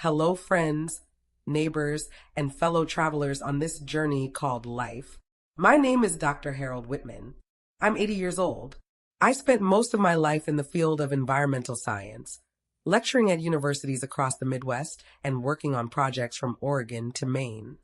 Hello, friends, neighbors, and fellow travelers on this journey called life. My name is Dr. Harold Whitman. I'm 80 years old. I spent most of my life in the field of environmental science, lecturing at universities across the Midwest and working on projects from Oregon to Maine.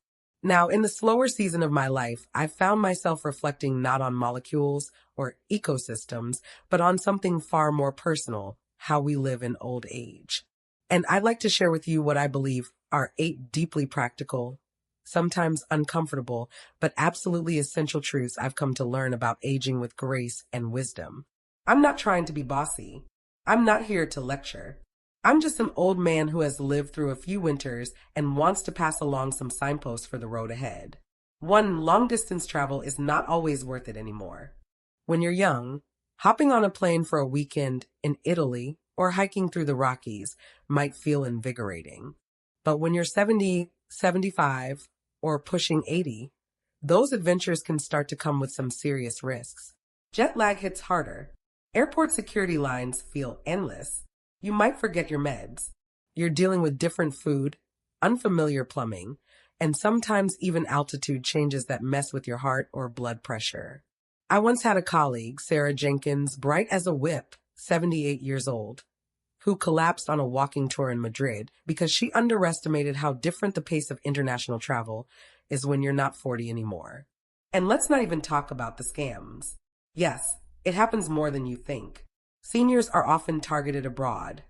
Now, in the slower season of my life, I found myself reflecting not on molecules or ecosystems, but on something far more personal, how we live in old age. And I'd like to share with you what I believe are 8 deeply practical, sometimes uncomfortable, but absolutely essential truths I've come to learn about aging with grace and wisdom. I'm not trying to be bossy. I'm not here to lecture. I'm just an old man who has lived through a few winters and wants to pass along some signposts for the road ahead. One, long-distance travel is not always worth it anymore. When you're young, hopping on a plane for a weekend in Italy or hiking through the Rockies might feel invigorating. But when you're 70, 75, or pushing 80, those adventures can start to come with some serious risks. Jet lag hits harder. Airport security lines feel endless. You might forget your meds. You're dealing with different food, unfamiliar plumbing, and sometimes even altitude changes that mess with your heart or blood pressure. I once had a colleague, Sarah Jenkins, bright as a whip, 78 years old, who collapsed on a walking tour in Madrid because she underestimated how different the pace of international travel is when you're not 40 anymore. And let's not even talk about the scams. Yes, it happens more than you think. Seniors are often targeted abroad,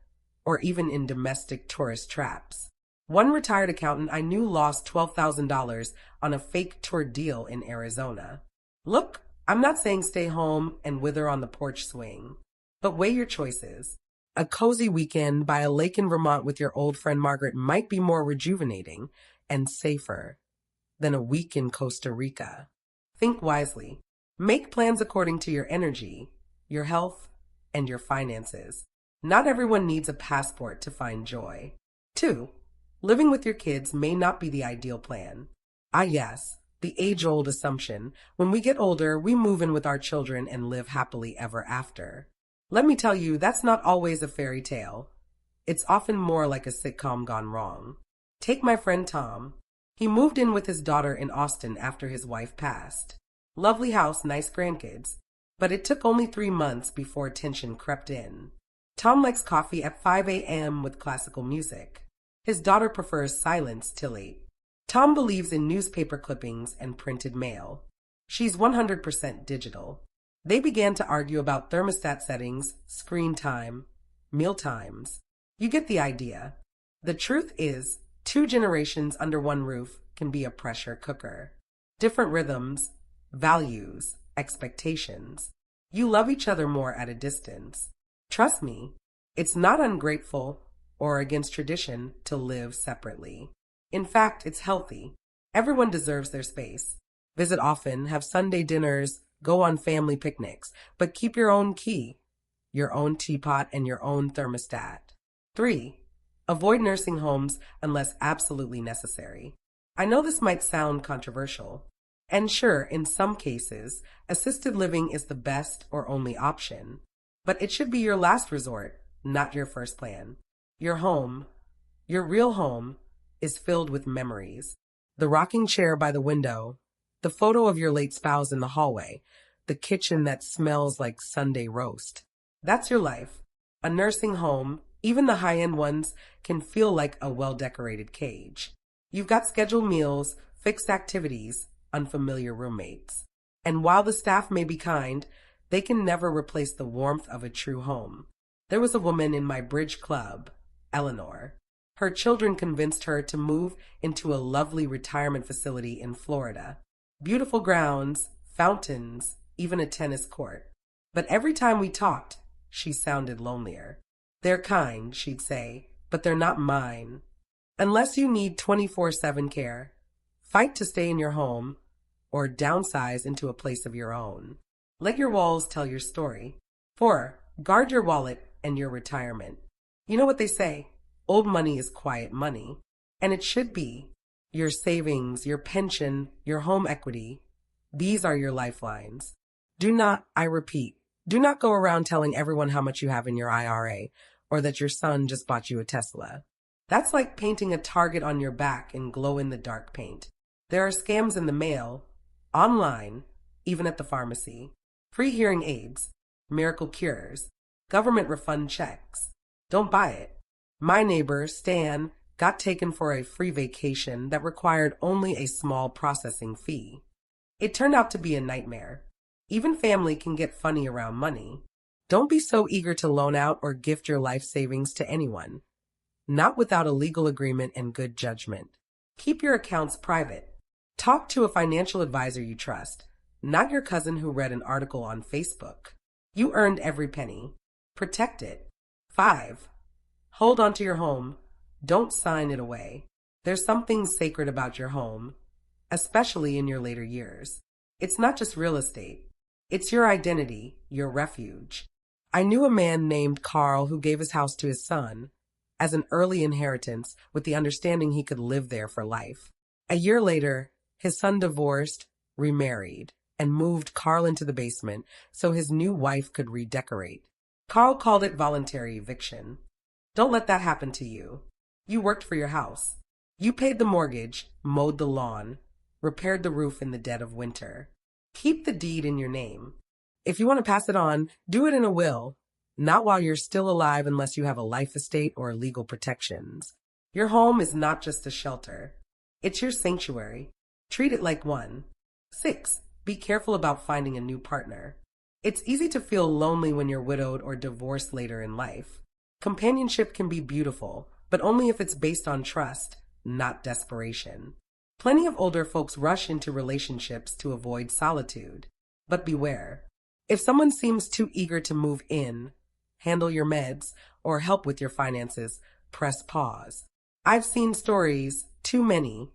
or even in domestic tourist traps. One retired accountant I knew lost $12,000 on a fake tour deal in Arizona. Look, I'm not saying stay home and wither on the porch swing, but weigh your choices. A cozy weekend by a lake in Vermont with your old friend Margaret might be more rejuvenating and safer than a week in Costa Rica. Think wisely. Make plans according to your energy, your health, and your finances. Not everyone needs a passport to find joy. 2. Living with your kids may not be the ideal plan. Yes, the age-old assumption. When we get older, we move in with our children and live happily ever after. Let me tell you, that's not always a fairy tale. It's often more like a sitcom gone wrong. Take my friend Tom. He moved in with his daughter in Austin after his wife passed. Lovely house, nice grandkids. But it took only 3 months before tension crept in. Tom likes coffee at 5 a.m. with classical music. His daughter prefers silence till 8. Tom believes in newspaper clippings and printed mail. She's 100% digital. They began to argue about thermostat settings, screen time, meal times. You get the idea. The truth is, 2 generations under one roof can be a pressure cooker. Different rhythms, values, expectations. You love each other more at a distance. Trust me, it's not ungrateful or against tradition to live separately. In fact, it's healthy. Everyone deserves their space. Visit often, have Sunday dinners, go on family picnics, but keep your own key, your own teapot, and your own thermostat. 3. Avoid nursing homes unless absolutely necessary. I know this might sound controversial. And sure, in some cases, assisted living is the best or only option. But it should be your last resort, not your first plan. Your home, your real home, is filled with memories. The rocking chair by the window, the photo of your late spouse in the hallway, the kitchen that smells like Sunday roast. That's your life. A nursing home, even the high-end ones, can feel like a well-decorated cage. You've got scheduled meals, fixed activities, unfamiliar roommates. And while the staff may be kind, they can never replace the warmth of a true home. There was a woman in my bridge club, Eleanor. Her children convinced her to move into a lovely retirement facility in Florida. Beautiful grounds, fountains, even a tennis court. But every time we talked, she sounded lonelier. They're kind, she'd say, but they're not mine. Unless you need 24/7 care, fight to stay in your home or downsize into a place of your own. Let your walls tell your story. 4. Guard your wallet and your retirement. You know what they say, old money is quiet money. And it should be. Your savings, your pension, your home equity, these are your lifelines. Do not, I repeat, do not go around telling everyone how much you have in your IRA or that your son just bought you a Tesla. That's like painting a target on your back in glow-in-the-dark paint. There are scams in the mail, online, even at the pharmacy. Free hearing aids, miracle cures, government refund checks. Don't buy it. My neighbor, Stan, got taken for a free vacation that required only a small processing fee. It turned out to be a nightmare. Even family can get funny around money. Don't be so eager to loan out or gift your life savings to anyone. Not without a legal agreement and good judgment. Keep your accounts private. Talk to a financial advisor you trust, not your cousin who read an article on Facebook. You earned every penny. Protect it. 5. Hold on to your home. Don't sign it away. There's something sacred about your home, especially in your later years. It's not just real estate. It's your identity, your refuge. I knew a man named Carl who gave his house to his son as an early inheritance with the understanding he could live there for life. A year later, his son divorced, remarried, and moved Carl into the basement so his new wife could redecorate. Carl called it voluntary eviction. Don't let that happen to you. You worked for your house. You paid the mortgage, mowed the lawn, repaired the roof in the dead of winter. Keep the deed in your name. If you want to pass it on, do it in a will, not while you're still alive unless you have a life estate or legal protections. Your home is not just a shelter. It's your sanctuary. Treat it like one. 6. Be careful about finding a new partner. It's easy to feel lonely when you're widowed or divorced later in life. Companionship can be beautiful, but only if it's based on trust, not desperation. Plenty of older folks rush into relationships to avoid solitude. But beware. If someone seems too eager to move in, handle your meds, or help with your finances, press pause. I've seen stories, too many,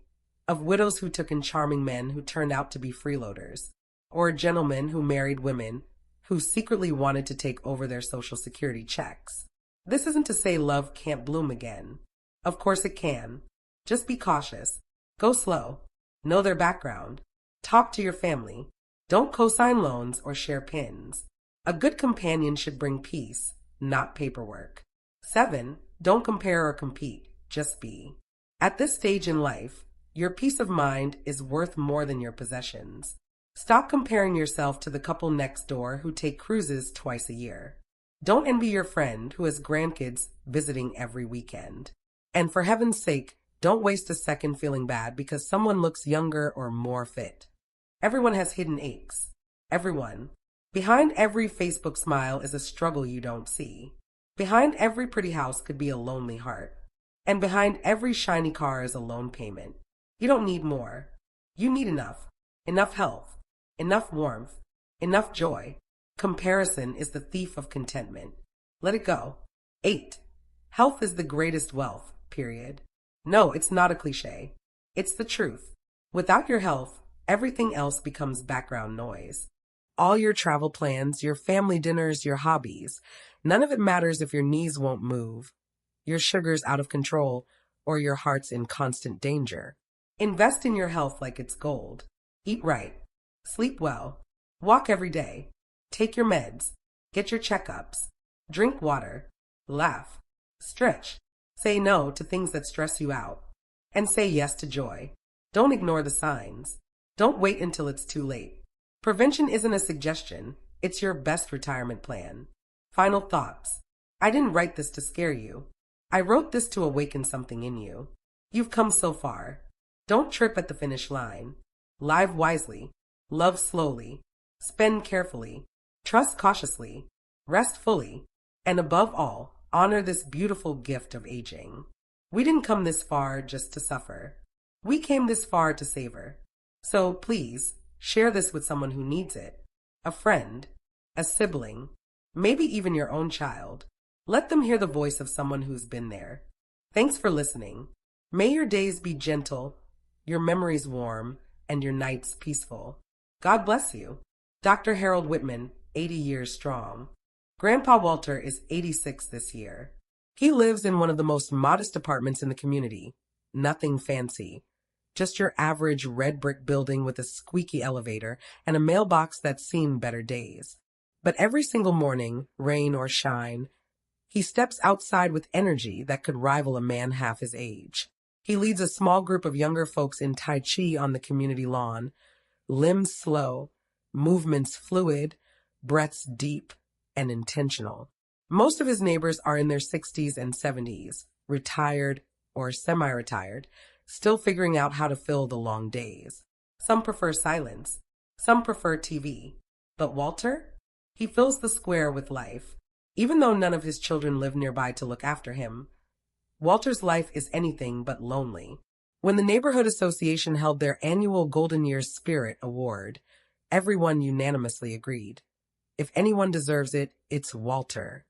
of widows who took in charming men who turned out to be freeloaders, or gentlemen who married women who secretly wanted to take over their Social Security checks. This isn't to say love can't bloom again. Of course it can. Just be cautious. Go slow. Know their background. Talk to your family. Don't co-sign loans or share pins. A good companion should bring peace, not paperwork. 7. Don't compare or compete. Just be. At this stage in life, your peace of mind is worth more than your possessions. Stop comparing yourself to the couple next door who take cruises twice a year. Don't envy your friend who has grandkids visiting every weekend. And for heaven's sake, don't waste a second feeling bad because someone looks younger or more fit. Everyone has hidden aches. Everyone. Behind every Facebook smile is a struggle you don't see. Behind every pretty house could be a lonely heart. And behind every shiny car is a loan payment. You don't need more. You need enough. Enough health. Enough warmth. Enough joy. Comparison is the thief of contentment. Let it go. 8. Health is the greatest wealth, period. No, it's not a cliche. It's the truth. Without your health, everything else becomes background noise. All your travel plans, your family dinners, your hobbies, none of it matters if your knees won't move, your sugar's out of control, or your heart's in constant danger. Invest in your health like it's gold. Eat right. Sleep well. Walk every day. Take your meds. Get your checkups. Drink water. Laugh. Stretch. Say no to things that stress you out. And say yes to joy. Don't ignore the signs. Don't wait until it's too late. Prevention isn't a suggestion. It's your best retirement plan. Final thoughts. I didn't write this to scare you. I wrote this to awaken something in you. You've come so far. Don't trip at the finish line. Live wisely. Love slowly. Spend carefully. Trust cautiously. Rest fully. And above all, honor this beautiful gift of aging. We didn't come this far just to suffer. We came this far to savor. So please, share this with someone who needs it. A friend, a sibling, maybe even your own child. Let them hear the voice of someone who's been there. Thanks for listening. May your days be gentle, your memories warm, and your nights peaceful. God bless you. Dr. Harold Whitman, 80 years strong. Grandpa Walter is 86 this year. He lives in one of the most modest apartments in the community. Nothing fancy. Just your average red brick building with a squeaky elevator and a mailbox that's seen better days. But every single morning, rain or shine, He steps outside with energy that could rival a man half his age. He leads a small group of younger folks in Tai Chi on the community lawn, limbs slow, movements fluid, breaths deep and intentional. Most of his neighbors are in their 60s and 70s, retired or semi-retired, still figuring out how to fill the long days. Some prefer silence, some prefer TV. But Walter? He fills the square with life. Even though none of his children live nearby to look after him, Walter's life is anything but lonely. When the Neighborhood Association held their annual Golden Years Spirit Award, everyone unanimously agreed. If anyone deserves it, it's Walter.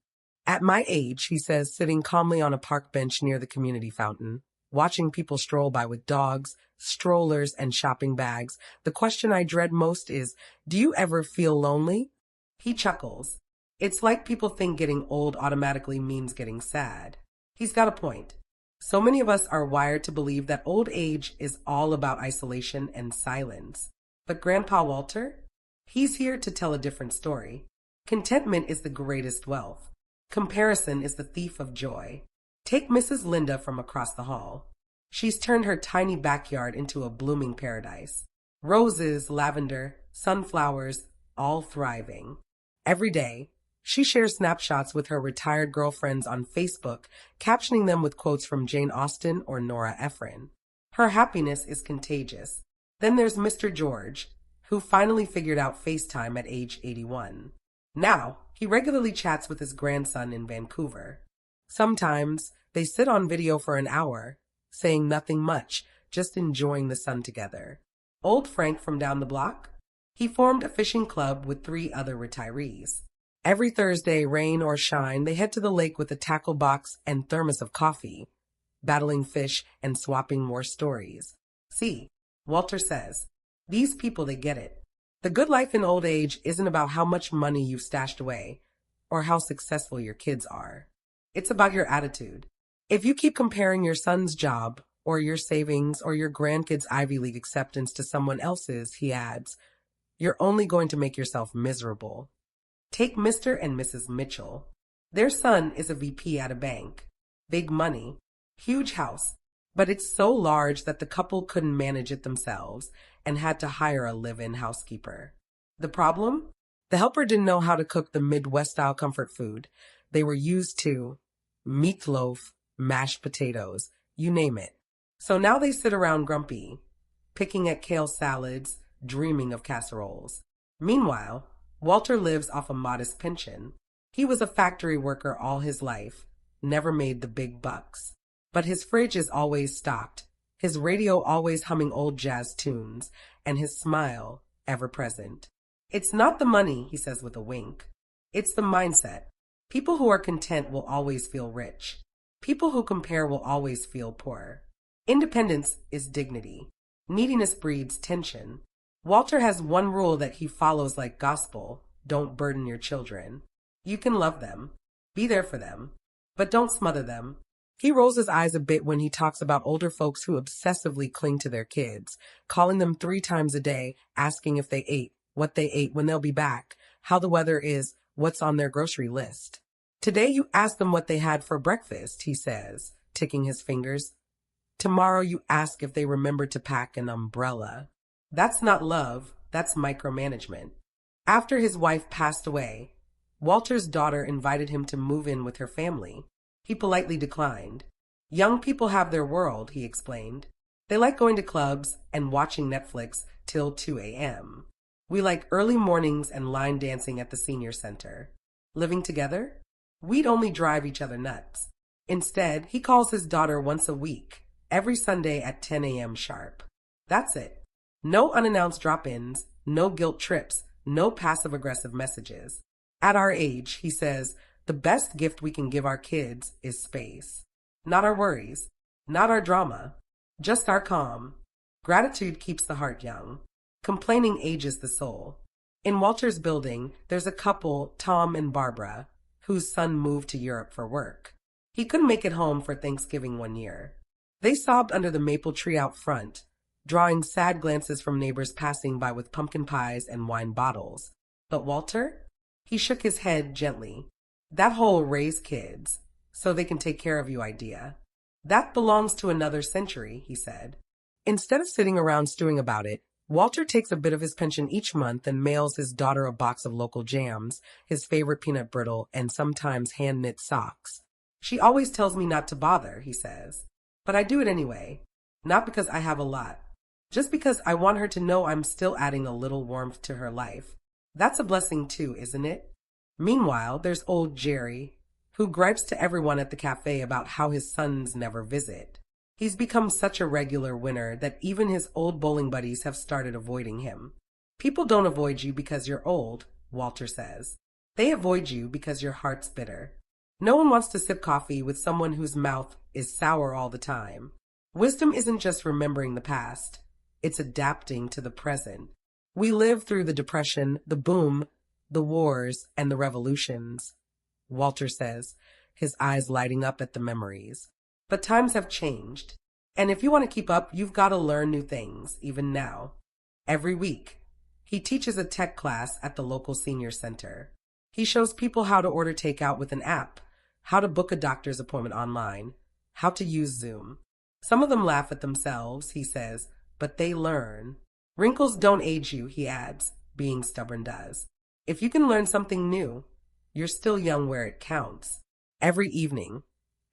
At my age, he says, sitting calmly on a park bench near the community fountain, watching people stroll by with dogs, strollers, and shopping bags, the question I dread most is, do you ever feel lonely? He chuckles. It's like people think getting old automatically means getting sad. He's got a point. So many of us are wired to believe that old age is all about isolation and silence. But Grandpa Walter? He's here to tell a different story. Contentment is the greatest wealth. Comparison is the thief of joy. Take Mrs. Linda from across the hall. She's turned her tiny backyard into a blooming paradise. Roses, lavender, sunflowers, all thriving. Every day, she shares snapshots with her retired girlfriends on Facebook, captioning them with quotes from Jane Austen or Nora Ephron. Her happiness is contagious. Then there's Mr. George, who finally figured out FaceTime at age 81. Now, he regularly chats with his grandson in Vancouver. Sometimes, they sit on video for an hour, saying nothing much, just enjoying the sun together. Old Frank from down the block? He formed a fishing club with 3 other retirees. Every Thursday, rain or shine, they head to the lake with a tackle box and thermos of coffee, battling fish and swapping more stories. See, Walter says, these people, they get it. The good life in old age isn't about how much money you've stashed away or how successful your kids are. It's about your attitude. If you keep comparing your son's job or your savings or your grandkids' Ivy League acceptance to someone else's, he adds, you're only going to make yourself miserable. Take Mr. and Mrs. Mitchell. Their son is a VP at a bank. Big money, huge house, but it's so large that the couple couldn't manage it themselves and had to hire a live-in housekeeper. The problem? The helper didn't know how to cook the Midwest-style comfort food. They were used to meatloaf, mashed potatoes, you name it. So now they sit around grumpy, picking at kale salads, dreaming of casseroles. Meanwhile, Walter lives off a modest pension. He was a factory worker all his life, never made the big bucks. But his fridge is always stocked, his radio always humming old jazz tunes, and his smile ever present. It's not the money, he says with a wink. It's the mindset. People who are content will always feel rich. People who compare will always feel poor. Independence is dignity. Neediness breeds tension. Walter has one rule that he follows like gospel. Don't burden your children. You can love them, be there for them, but don't smother them. He rolls his eyes a bit when he talks about older folks who obsessively cling to their kids, calling them 3 times a day, asking if they ate, what they ate, when they'll be back, how the weather is, what's on their grocery list. Today you ask them what they had for breakfast, he says, ticking his fingers. Tomorrow you ask if they remembered to pack an umbrella. That's not love, that's micromanagement. After his wife passed away, Walter's daughter invited him to move in with her family. He politely declined. Young people have their world, he explained. They like going to clubs and watching Netflix till 2 a.m. We like early mornings and line dancing at the senior center. Living together? We'd only drive each other nuts. Instead, he calls his daughter once a week, every Sunday at 10 a.m. sharp. That's it. No unannounced drop-ins, no guilt trips, no passive-aggressive messages. At our age, he says, the best gift we can give our kids is space. Not our worries, not our drama, just our calm. Gratitude keeps the heart young. Complaining ages the soul. In Walter's building, there's a couple, Tom and Barbara, whose son moved to Europe for work. He couldn't make it home for Thanksgiving one year. They sobbed under the maple tree out front, drawing sad glances from neighbors passing by with pumpkin pies and wine bottles. But Walter? He shook his head gently. That whole raise kids so they can take care of you idea. That belongs to another century, he said. Instead of sitting around stewing about it, Walter takes a bit of his pension each month and mails his daughter a box of local jams, his favorite peanut brittle, and sometimes hand-knit socks. She always tells me not to bother, he says. But I do it anyway. Not because I have a lot. Just because I want her to know I'm still adding a little warmth to her life. That's a blessing too, isn't it? Meanwhile, there's old Jerry, who gripes to everyone at the cafe about how his sons never visit. He's become such a regular winner that even his old bowling buddies have started avoiding him. People don't avoid you because you're old, Walter says. They avoid you because your heart's bitter. No one wants to sip coffee with someone whose mouth is sour all the time. Wisdom isn't just remembering the past. It's adapting to the present. We lived through the Depression, the boom, the wars, and the revolutions, Walter says, his eyes lighting up at the memories. But times have changed. And if you want to keep up, you've got to learn new things, even now. Every week, he teaches a tech class at the local senior center. He shows people how to order takeout with an app, how to book a doctor's appointment online, how to use Zoom. Some of them laugh at themselves, he says, but they learn. Wrinkles don't age you, he adds. Being stubborn does. If you can learn something new, you're still young where it counts. Every evening,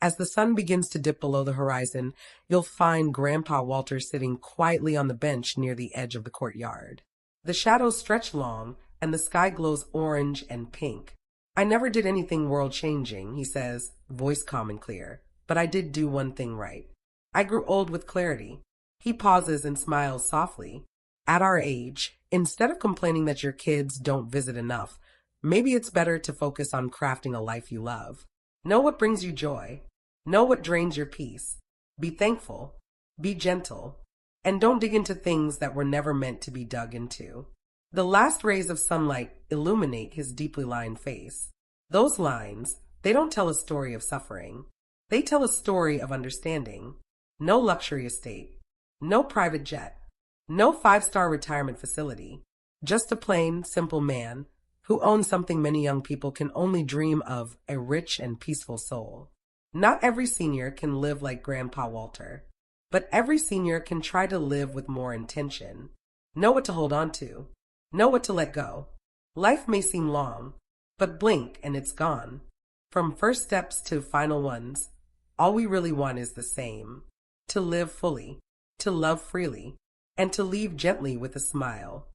as the sun begins to dip below the horizon, you'll find Grandpa Walter sitting quietly on the bench near the edge of the courtyard. The shadows stretch long, and the sky glows orange and pink. I never did anything world-changing, he says, voice calm and clear, but I did do one thing right. I grew old with clarity. He pauses and smiles softly. At our age, instead of complaining that your kids don't visit enough, maybe it's better to focus on crafting a life you love. Know what brings you joy. Know what drains your peace. Be thankful. Be gentle. And don't dig into things that were never meant to be dug into. The last rays of sunlight illuminate his deeply lined face. Those lines, they don't tell a story of suffering. They tell a story of understanding. No luxury estate. No private jet. No five-star retirement facility. Just a plain, simple man who owns something many young people can only dream of, a rich and peaceful soul. Not every senior can live like Grandpa Walter, but every senior can try to live with more intention. Know what to hold on to. Know what to let go. Life may seem long, but blink and it's gone. From first steps to final ones, all we really want is the same. To live fully, to love freely, and to leave gently with a smile.